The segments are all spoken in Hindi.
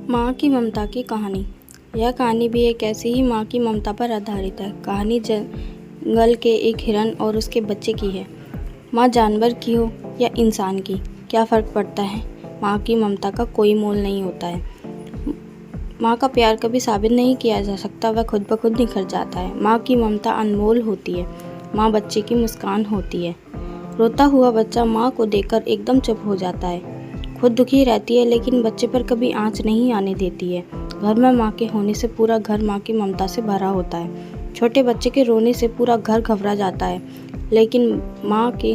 माँ की ममता की कहानी। यह कहानी भी एक ऐसी ही माँ की ममता पर आधारित है। कहानी जंगल के एक हिरन और उसके बच्चे की है। माँ जानवर की हो या इंसान की, क्या फ़र्क पड़ता है। माँ की ममता का कोई मोल नहीं होता है। माँ का प्यार कभी साबित नहीं किया जा सकता, वह खुद ब खुद निखर जाता है। माँ की ममता अनमोल होती है। माँ बच्चे की मुस्कान होती है। रोता हुआ बच्चा माँ को देखकर एकदम चुप हो जाता है। खुद दुखी रहती है लेकिन बच्चे पर कभी आँच नहीं आने देती है। घर में माँ के होने से पूरा घर माँ की ममता से भरा होता है। छोटे बच्चे के रोने से पूरा घर घबरा जाता है, लेकिन माँ के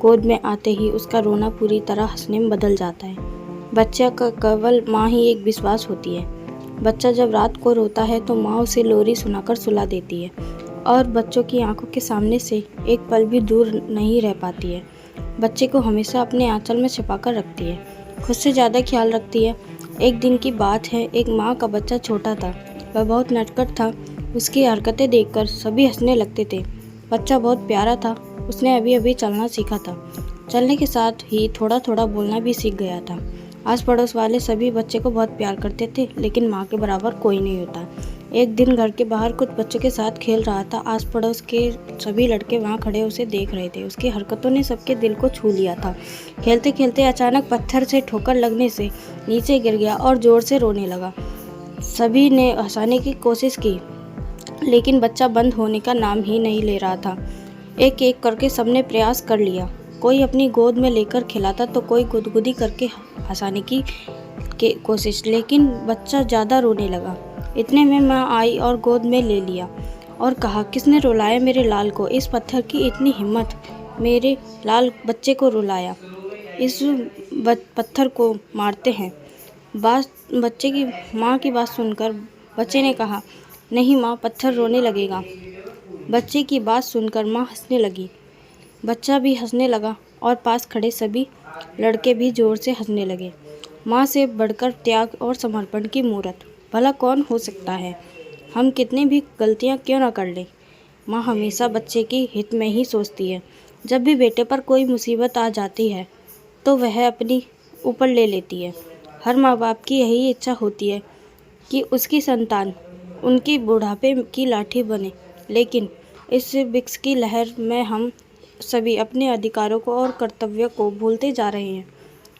गोद में आते ही उसका रोना पूरी तरह हंसने में बदल जाता है। बच्चे का केवल माँ ही एक विश्वास होती है। बच्चा जब रात को रोता है तो माँ उसे लोरी सुनाकर सुला देती है और बच्चों की आंखों के सामने से एक पल भी दूर नहीं रह पाती है। बच्चे को हमेशा अपने आंचल में छिपाकर रखती है, खुद से ज़्यादा ख्याल रखती है। एक दिन की बात है, एक माँ का बच्चा छोटा था। वह बहुत नटखट था। उसकी हरकतें देखकर सभी हंसने लगते थे। बच्चा बहुत प्यारा था। उसने अभी अभी चलना सीखा था। चलने के साथ ही थोड़ा थोड़ा बोलना भी सीख गया था। आस पड़ोस वाले सभी बच्चे को बहुत प्यार करते थे, लेकिन माँ के बराबर कोई नहीं होता। एक दिन घर के बाहर कुछ बच्चों के साथ खेल रहा था। आस पड़ोस के सभी लड़के वहाँ खड़े उसे देख रहे थे। उसकी हरकतों ने सबके दिल को छू लिया था। खेलते खेलते अचानक पत्थर से ठोकर लगने से नीचे गिर गया और जोर से रोने लगा। सभी ने हंसाने की कोशिश की, लेकिन बच्चा बंद होने का नाम ही नहीं ले रहा था। एक एक करके सबने प्रयास कर लिया। कोई अपनी गोद में लेकर खिलाता तो कोई गुदगुदी करके हंसाने की कोशिश, लेकिन बच्चा ज़्यादा रोने लगा। इतने में माँ आई और गोद में ले लिया और कहा, किसने रुलाया मेरे लाल को। इस पत्थर की इतनी हिम्मत, मेरे लाल बच्चे को रुलाया। इस पत्थर को मारते हैं। बच्चे की माँ की बात सुनकर बच्चे ने कहा, नहीं माँ, पत्थर रोने लगेगा। बच्चे की बात सुनकर माँ हंसने लगी। बच्चा भी हंसने लगा और पास खड़े सभी लड़के भी जोर से हंसने लगे। माँ से बढ़कर त्याग और समर्पण की मूर्त भला कौन हो सकता है। हम कितनी भी गलतियाँ क्यों न कर लें, माँ हमेशा बच्चे की हित में ही सोचती है। जब भी बेटे पर कोई मुसीबत आ जाती है तो वह अपनी ऊपर ले लेती है। हर माँ बाप की यही इच्छा होती है कि उसकी संतान उनकी बुढ़ापे की लाठी बने, लेकिन इस विक्स की लहर में हम सभी अपने अधिकारों को और कर्तव्यों को भूलते जा रहे हैं।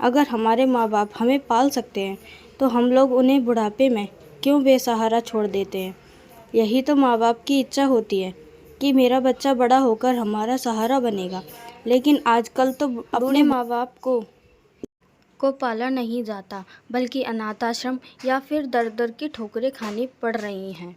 अगर हमारे माँ बाप हमें पाल सकते हैं तो हम लोग उन्हें बुढ़ापे में क्यों बेसहारा छोड़ देते हैं। यही तो माँ बाप की इच्छा होती है कि मेरा बच्चा बड़ा होकर हमारा सहारा बनेगा, लेकिन आजकल तो अपने माँ बाप को पाला नहीं जाता, बल्कि अनाथ आश्रम या फिर दर दर की ठोकरें खानी पड़ रही हैं।